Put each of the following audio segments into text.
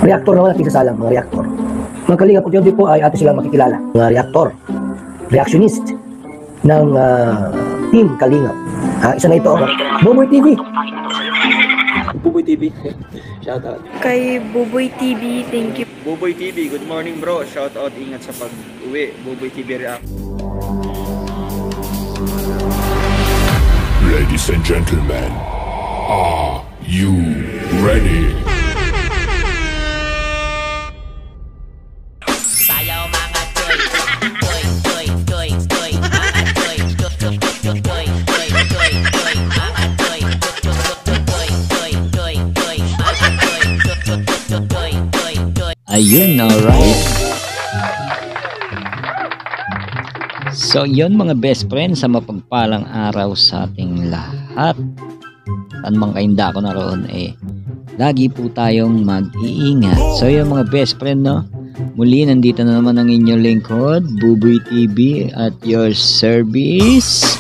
Reactor naman ang isasalang, mga reactor. Mga Kalingap, unti-unti po ay atin silang makikilala. Mga reactor, reactionist ng Team Kalingap. Isa na ito, Buboy TV. Buboy TV. Shout out. Kay Buboy TV, thank you. Buboy TV, good morning bro. Shout out, ingat sa pag-uwi. Buboy TV React. Ladies and gentlemen, are you ready? Sayaw mga choy, choy, choy, choy, choy, mga choy, choy, choy, choy, choy, choy, choy, mga choy, choy, choy, choy, choy, mga choy, choy, choy, choy. Ayun, alright. So, yun mga best friends, sa mapagpalang araw sa ating lahat. Saan mang kainda ko naroon lagi po tayong mag-iingat. So, yun mga best friend, no? Muli, nandito na naman ang inyong lingkod, Buboy TV, at your service.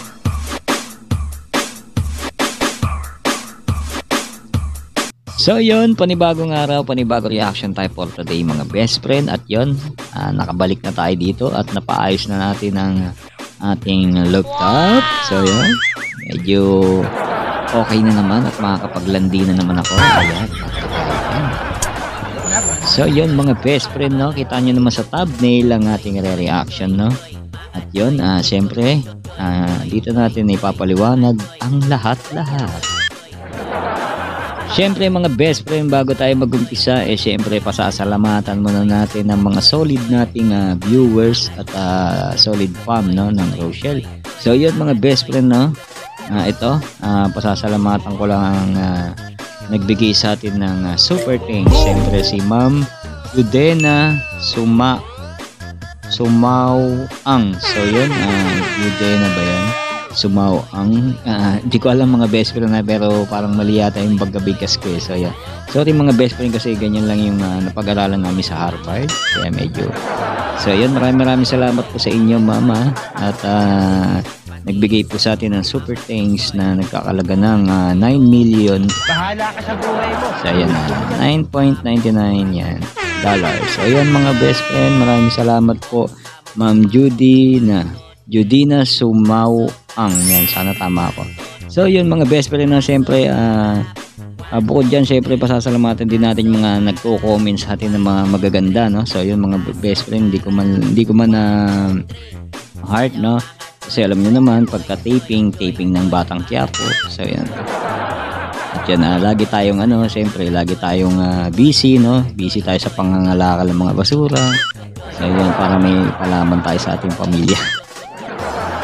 So yun, panibagong araw, panibagong reaction tayo for today mga best friend. At yun, nakabalik na tayo dito at napaayos na natin ang ating laptop. So yun, medyo okay na naman at makakapaglandi na naman ako. Ayan. So yun mga best friend, no? Kita nyo naman sa thumbnail ang ating re-reaction, no? At yun, syempre, dito natin ipapaliwanag ang lahat-lahat. Siyempre mga best friend, bago tayo mag-umpisa, siyempre pasasalamatan muna natin ang mga solid nating viewers at solid fam, no, ng Rochelle. So yun mga best friend, no, ito, pasasalamatan ko lang ang nagbigay sa atin ng super thanks. Siyempre si Ma'am Yudena Sumauang. So yun, Yudena ba yan? Sumauang, hindi ko alam mga best friend na, pero parang mali yata yung pagkabigkas ko. So yeah, sorry mga best friend, kasi ganyan lang yung napag-aralan namin sa Harvard, kaya medyo. So yun, maraming salamat po sa inyo mama, at nagbigay po sa atin ng super thanks na nagkakalaga ng 9 million. Bahala ka sa buhay mo. So yan, 9.99 yan dollars. So yan mga best friend, maraming salamat po Ma'am Judina Sumauang. Yan, sana tama ako. So yun mga best friend, na siyempre bukod dyan, siyempre pasasalamatan din natin yung mga nagko-comment sa atin ng mga magaganda, no? So yun mga best friend, hindi ko man heart, no? Kasi alam niyo naman, pagka taping ng Batang Quiapo. So yan. At yan, lagi tayong siyempre lagi tayong busy, no? Busy tayo sa pangangalakal ng mga basura. So yun, para may palaman tayo sa ating pamilya.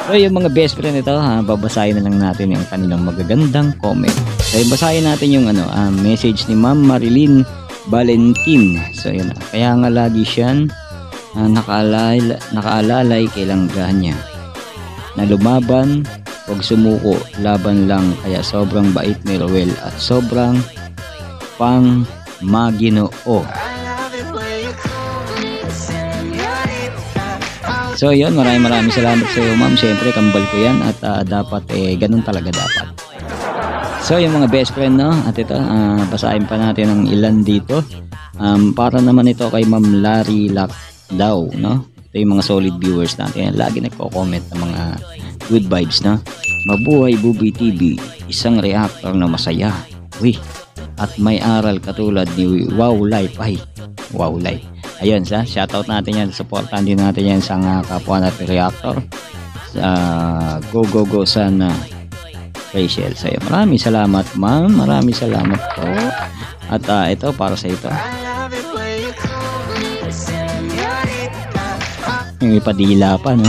So yung mga best friend ito, babasahin na lang natin yung kanilang magagandang comment. So basahin natin yung message ni Ma'am Marilyn Valentin. So yun, kaya nga lagi siyang nakaalalay kay Langgana na lumaban, huwag sumuko, laban lang. Kaya sobrang bait ni Roel at sobrang pang maginoo. So yun, maraming salamat sa iyo ma'am. Siyempre kambal ko yan, at dapat ganun talaga dapat. So yung mga best friend, no, at ito, basahin pa natin ang ilan dito. Para naman ito kay Ma'am Larry Lakdaw, no. Ito yung mga solid viewers natin, lagi nagko-comment ng mga good vibes, no. Mabuhay Buboy TV, isang reactor na masaya, at may aral katulad ni Wow Life. Ay, Wow Life. Ayun, shoutout natin yan, supportan din natin yan sa kapwa natin reactor. Go sana Rachel. So, maraming salamat ma'am, maraming salamat po. At ito para sa ito, yung ipadila pa, no.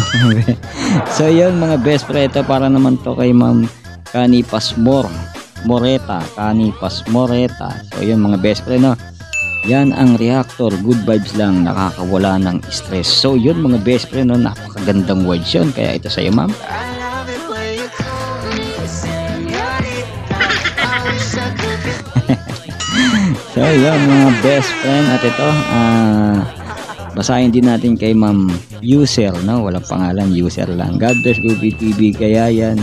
So yun mga best friend, ito para naman to kay Ma'am Kani Moreta. So yun mga best friend, no. Yan ang reactor, good vibes lang, nakakawala ng stress. So yun mga best friend, no, napakagandang words yun. Kaya ito sa iyo ma'am. So yun mga best friend, at ito basahin din natin kay Ma'am User, no, walang pangalan, User lang. God bless Buboy TV, kaya yan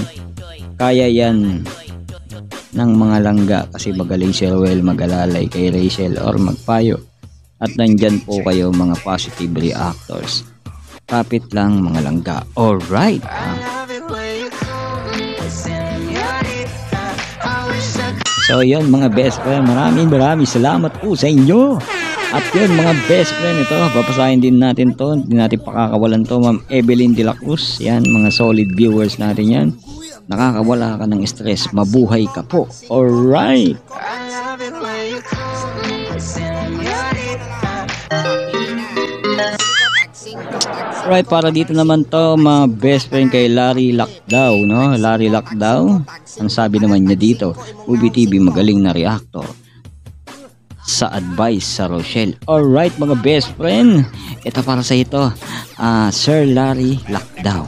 ng mga langga, kasi magaling si Roel mag-alalay kay Rachel or magpayo at nandyan po kayo mga positive reactors. Kapit lang mga langga. Alright. So yun mga best friend, maraming salamat po sa inyo. At yun mga best friend, ito papasahin din natin to, hindi natin pakakawalan to, Ma'am Evelyn de la Cruz. Yan, mga solid viewers natin yan. Nakakawala ka ng stress, mabuhay ka po. Alright. Alright, para dito naman to mga best friend kay Larry Lakdaw, no? Larry Lakdaw, ang sabi naman niya dito, Movie TV magaling na reactor sa advice sa Rochelle. Alright mga best friend, ito para sa ito, Sir Larry Lakdaw.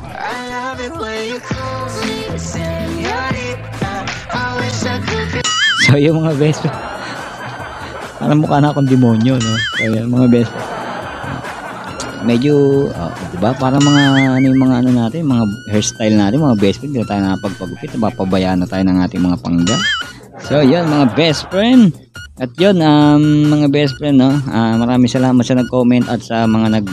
So yung mga best friend, parang mukha na akong demonyo, no? So yung mga best friend, medyo, diba? Parang mga, ano natin, mga hairstyle natin, mga best friend, hindi tayo nakapagpagupit, napapabayaan na tayo ng ating mga pangga. So yun mga best friend. At yun, mga best friend, no? Maraming salamat sa nag-comment at sa mga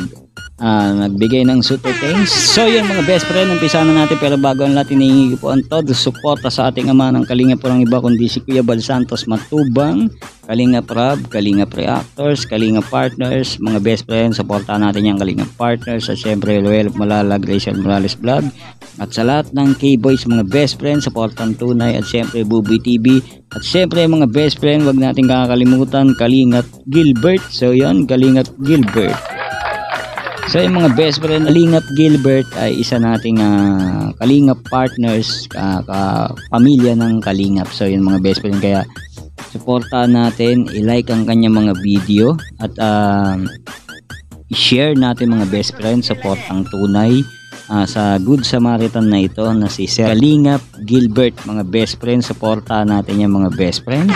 nagbigay ng super thanks. So yun mga best friend, umpisa na natin, pero bago ang lahat, hinihingi ko po ang todo suporta sa ating ama ng Kalingap po ng iba kundi si Kuya Bal Santos Matubang, Kalingap Rab, Kalingap Reactors, Kalingap Partners. Mga best friend, supportahan natin yung Kalingap Partners at syempre Luel Malalag, Rachel Morales Vlog, at sa lahat ng K-Boys mga best friend, supportan tunay, at syempre Buboy TV, at syempre mga best friend, wag natin kakalimutan Kalingap Gilbert. So yun, Kalingap Gilbert. So yung mga best friend, Kalingap Gilbert ay isa nating Kalingap Partners, pamilya ng Kalingap. So yun mga best friend, kaya supportahan natin, i-like ang kanyang mga video at i-share natin mga best friend, support ang tunay sa Good Samaritan na ito na si Sir Kalingap Gilbert. Mga best friend, supportahan natin yung mga best friend.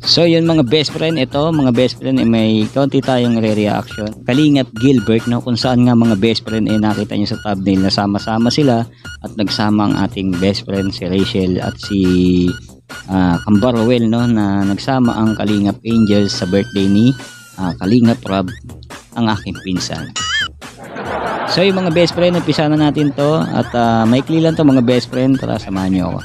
So yun mga best friend, ito mga best friend, may konti tayong re-reaction. Kalingap Gilbert, no, kung saan nga mga best friend nakita nyo sa thumbnail na sama-sama sila at nagsama ang ating best friend si Rachel at si Cambaruel, no, na nagsama ang Kalingap Angels sa birthday ni Kalingap Rab, ang aking pinsan. So yung mga best friend, umpisa na natin to at maikli lang to mga best friend, tara samahan nyo ako.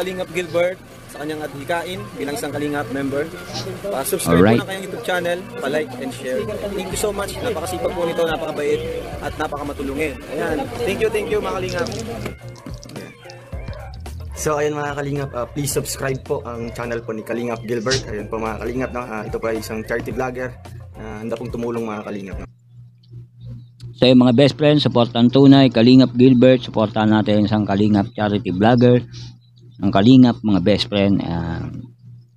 Kalingap Gilbert sa kanyang adhikain bilang isang Kalingap member. Subscribe Alright. po na kanyang YouTube channel, pa-like and share. Thank you so much. Napakasipag po nito, napakabait at napakamatulungin. Ayan. Thank you mga Kalingap. So ayun mga Kalingap, please subscribe po ang channel po ni Kalingap Gilbert. Ayun po mga Kalingap, no? Ito po ay isang charity vlogger na handa pong tumulong mga Kalingap. No? So yung mga best friends, supportan tunay, Kalingap Gilbert, supportan natin isang Kalingap charity vlogger, ang Kalingap mga best friend.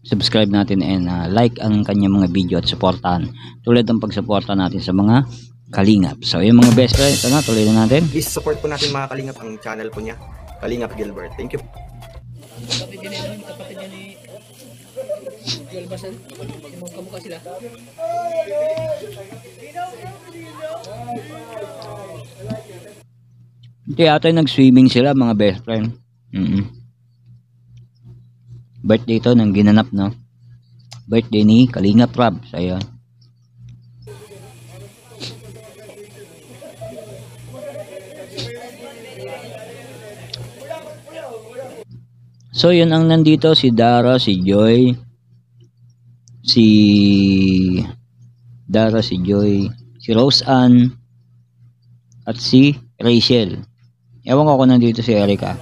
Subscribe natin and like ang kanyang mga video at supportan tulad ng pagsuporta natin sa mga Kalingap. So yung mga best friend, ito na, tuloy na natin. Please support po natin mga Kalingap ang channel po niya, Kalingap Gilbert. Thank you. Hindi ata nag-swimming sila mga best friend. Birthday ito ng ginanap, no? Birthday ni Kalingap Rab. So ayun. So yun ang nandito, si Dara, si Joy, si Joy, si Rose Ann at si Rachel. Ewan ko kung nandito si Erica.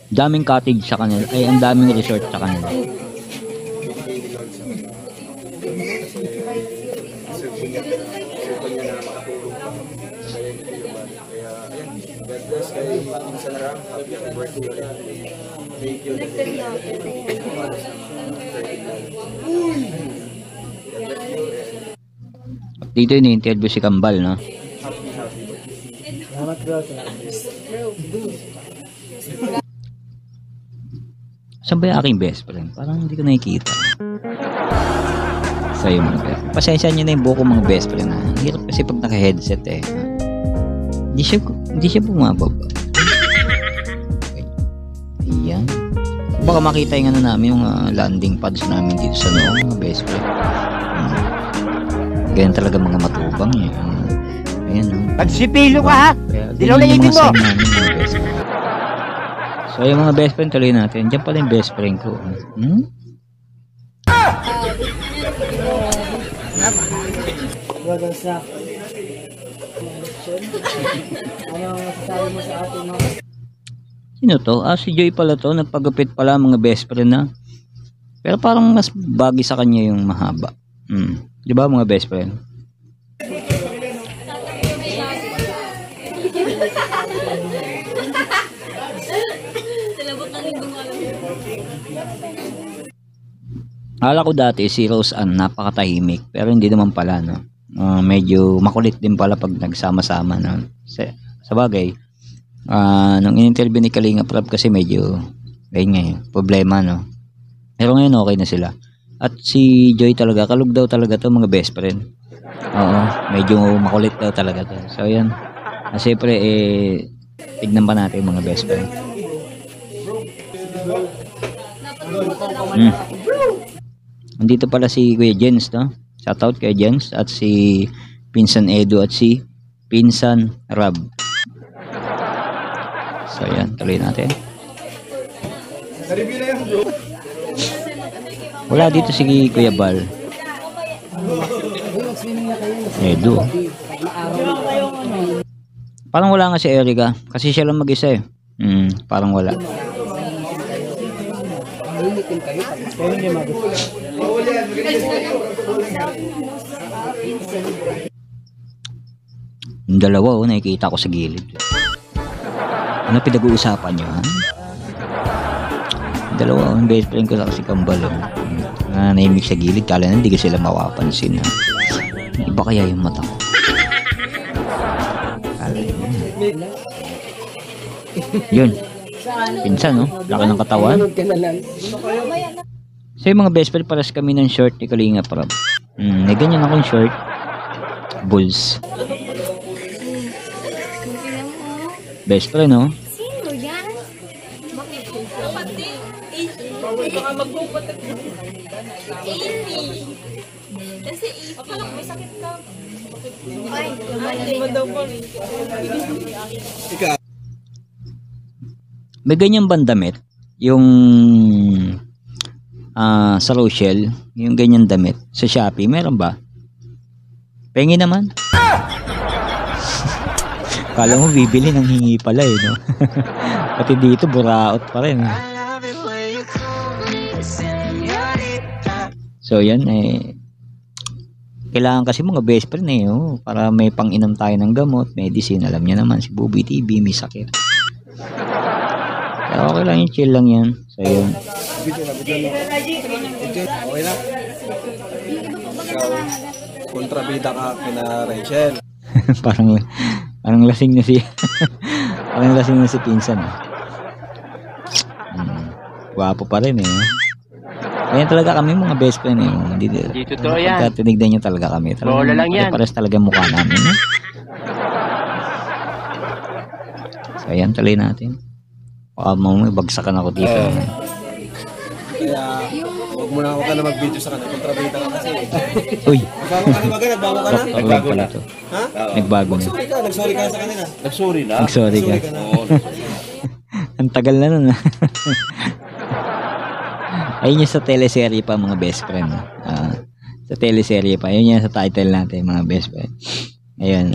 Daming cottage sa kanila, ay ang daming resort sa kanila. Dito ini-interview si Kambal, no? Saan ba yung aking best friend? Parang hindi ko nakikita. So yung mga best. Pasensya nyo na yung buko mga best friend. Ha? Hirap kasi pag naka-headset eh. Hindi siya bumababa. Okay. Ayan. Baka makita yung ano namin, yung landing pads namin dito sa mga best friend. Ganyan talaga mga matubang eh. Ayan o. Pagsipilo ka ha! Dilaw na Ganyan yung ibig mga mo! sign namin mga best friend. So yung mga best friend tuloy natin. Diyan pala yung best friend ko. Sino to? Si Joy pala to. Nagpagupit pala mga best friend na. Pero parang mas bagay sa kanya yung mahaba. Di ba mga best friend? Akala ko dati si Rose Ann napakatahimik pero hindi naman pala no. Medyo makulit din pala pag nagsama-sama no. Sa bagay, nung in-interview ni Kalinga Prab kasi medyo problema no. Pero ngayon okay na sila. At si Joy talaga, kalug daw talaga to mga best friend. Oo, medyo makulit daw talaga to. So ayan. Siyempre tignan pa natin mga best friend. Nandito pala si Kuya Jens, no? Shoutout kay Jens at si Pinsan Edu at si Pinsan Rab. So yan, tuloy natin. Wala dito si Kuya Bal. Edu. Parang wala nga si Erica kasi siya lang mag-isa eh. Parang wala. Yung dalawa nakikita ko sa gilid. Ano pinag-uusapan nyo ha? Yung dalawa yung best friend ko sa kasi Kambal naimik sa gilid, kala na hindi ko sila mapapansin ha? Iba kaya yung mata ko. Yun. Pinsan no? Laki ng katawan. So yung mga best friend, paras kami ng short ni Kalinga Prab. May ganyan akong short. Bulls. Best friend no? Sino yan? Baka magpupunta. Amy. Kasi akala ko may sakit ka. Ay, may ganyan bandamit yung sa Rochelle, yung ganyan damit sa Shopee, meron ba? Pengi naman. Kala mo bibili ng hingi pala eh no? Pati dito buraot pa rin. So yan kailangan kasi mga best friend para may pang-inom tayo ng gamot, medicine. Alam niya naman si Buboy TV may sakit. Pero okay lang yung chill lang yan. So yun. Okay na? Kontrabida ka kina Rachel. parang lasing na si parang lasing na si Pinsan. Guwapo pa rin Ayan talaga kami mga best friend Dito to yan. Tinignan nyo talaga kami. Bola lang yan. Pares talaga mukha namin. So ayan, tuloy natin. Baka may bagsakan ako dito. Kaya huwag ka na mag-video sa kanila. Kontrabida ka kasi. Uy. Nagbago ka na? Nagbago na to. Ha? Nagbago na. Nagsorry ka sa kanila. Nagsorry ka. Ang tagal na nun. Ayun yung sa teleserye pa mga best friend. Sa teleserye pa. Ayun yung sa title natin mga best friend. Ayun.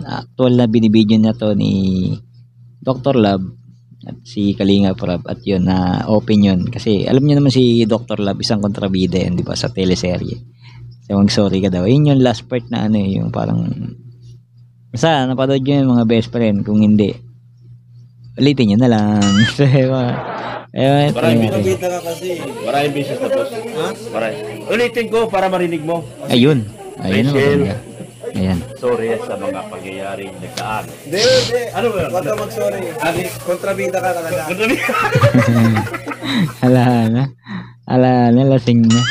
Actual na binibidyo na to ni Dr. Love at si Kalinga Prab. At yun open yun. Kasi alam niyo naman si Dr. Love isang kontrabida yan diba sa teleserye. So mag-sorry ka daw. Ayun yung last part na yung parang basta napanood nyo yung mga best friend. Kung hindi ulitin nyo na lang. Maraming beses tapos. Ha? Maraming. Ulitin ko para marinig mo. Ayun na maganda. Ayan. Sorry sa mga pangyayari nagdaan. Hindi. Ano ba? Huwag ka mag-sorry. Kontrabida ka talaga. Ala na, lasing na.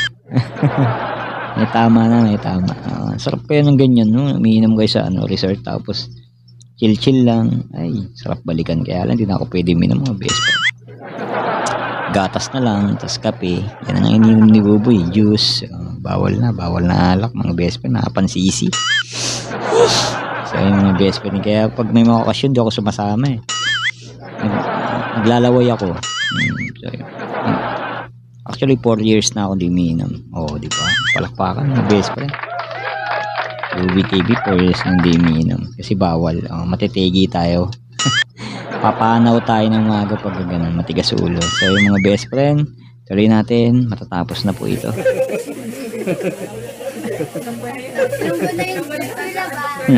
May tama na, may tama. Sarap kayo ng ganyan, no? Umiinom kayo sa resort tapos chill lang. Ay, sarap balikan. Kaya lang, hindi na ako pwede uminom mga best friend. Gatas na lang, tas kape. Yan ang ininom ni Buboy. Juice. Bawal na alak mga best friend. Nakapansisi. So, yung mga best friend. Kaya pag may mga okasyon, di ako sumasama eh. Naglalaway ako. So, actually, 4 years na ako di umiinom. Oo, di ba? Palakpakan, mga best friend. Ruby TV, 4 years nang di umiinom. Kasi bawal. Matitegi tayo. Papanaw tayo ng maga pag ganun. Matigas ulo. So, yung mga best friend, tuloy natin. Matatapos na po ito.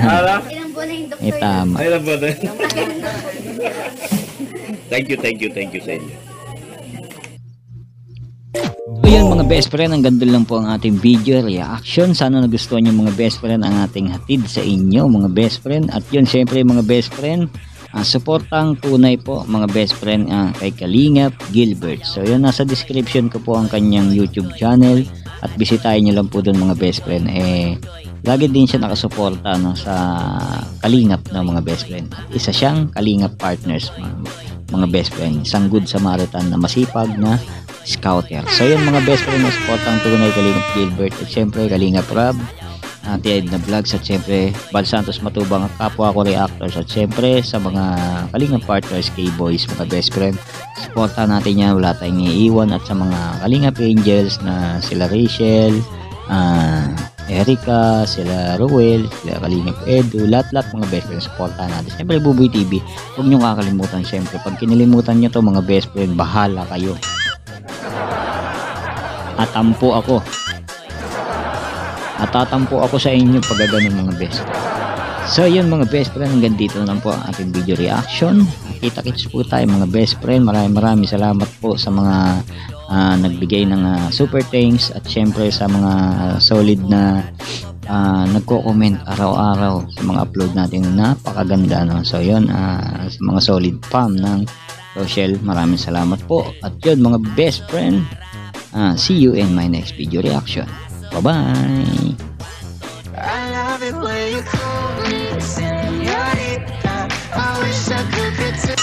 Ilang buwan na yung doktor. Tama. Thank you sa inyo. So yan mga best friend, ang ganda lang po ang ating video reaction. Sana nagustuhan nyo mga best friend ang ating hatid sa inyo mga best friend. At yun syempre mga best friend, suportang tunay po mga best friend kay Kalingap Gilbert. So yun, nasa description ko po ang kanyang YouTube channel at bisitahin nyo lang po doon mga best friend. Lagi din siya nakasuporta sa Kalingap na mga best friend. At isa siyang Kalingap partners mga best friend. Isang good Samaritan na masipag na scouter. So yun mga best friend, suportang tunay Kalingap Gilbert at syempre Kalingap Rob, Ate Edna Vlogs at syempre Bal Santos Matubang at kapwa ko reactors at syempre sa mga Kalingap partners K-Boys mga best friend, suporta natin yan, wala tayong iiwan. At sa mga Kalingap Angels na sila Rachel, Erica, sila Ruel, sila Kalingap Edu, lahat mga best friend, suporta natin. Syempre Buboy TV, huwag nyo kakalimutan. Syempre pag kinilimutan nyo to mga best friend, bahala kayo. Atampo ako. Tatampo ako sa inyo pag ganun mga best. So yun mga best friend, hanggang dito na lang po ang ating video reaction. Kita-kits po tayo mga best friend. Maraming salamat po sa mga nagbigay ng super thanks at syempre sa mga solid na nagko-comment araw-araw sa mga upload natin na napakaganda, no? So yun, sa mga solid fam ng Rochelle, maraming salamat po. At yun mga best friend, see you in my next video reaction. Bye-bye! I love it when you call me señorita. I wish I could pretend.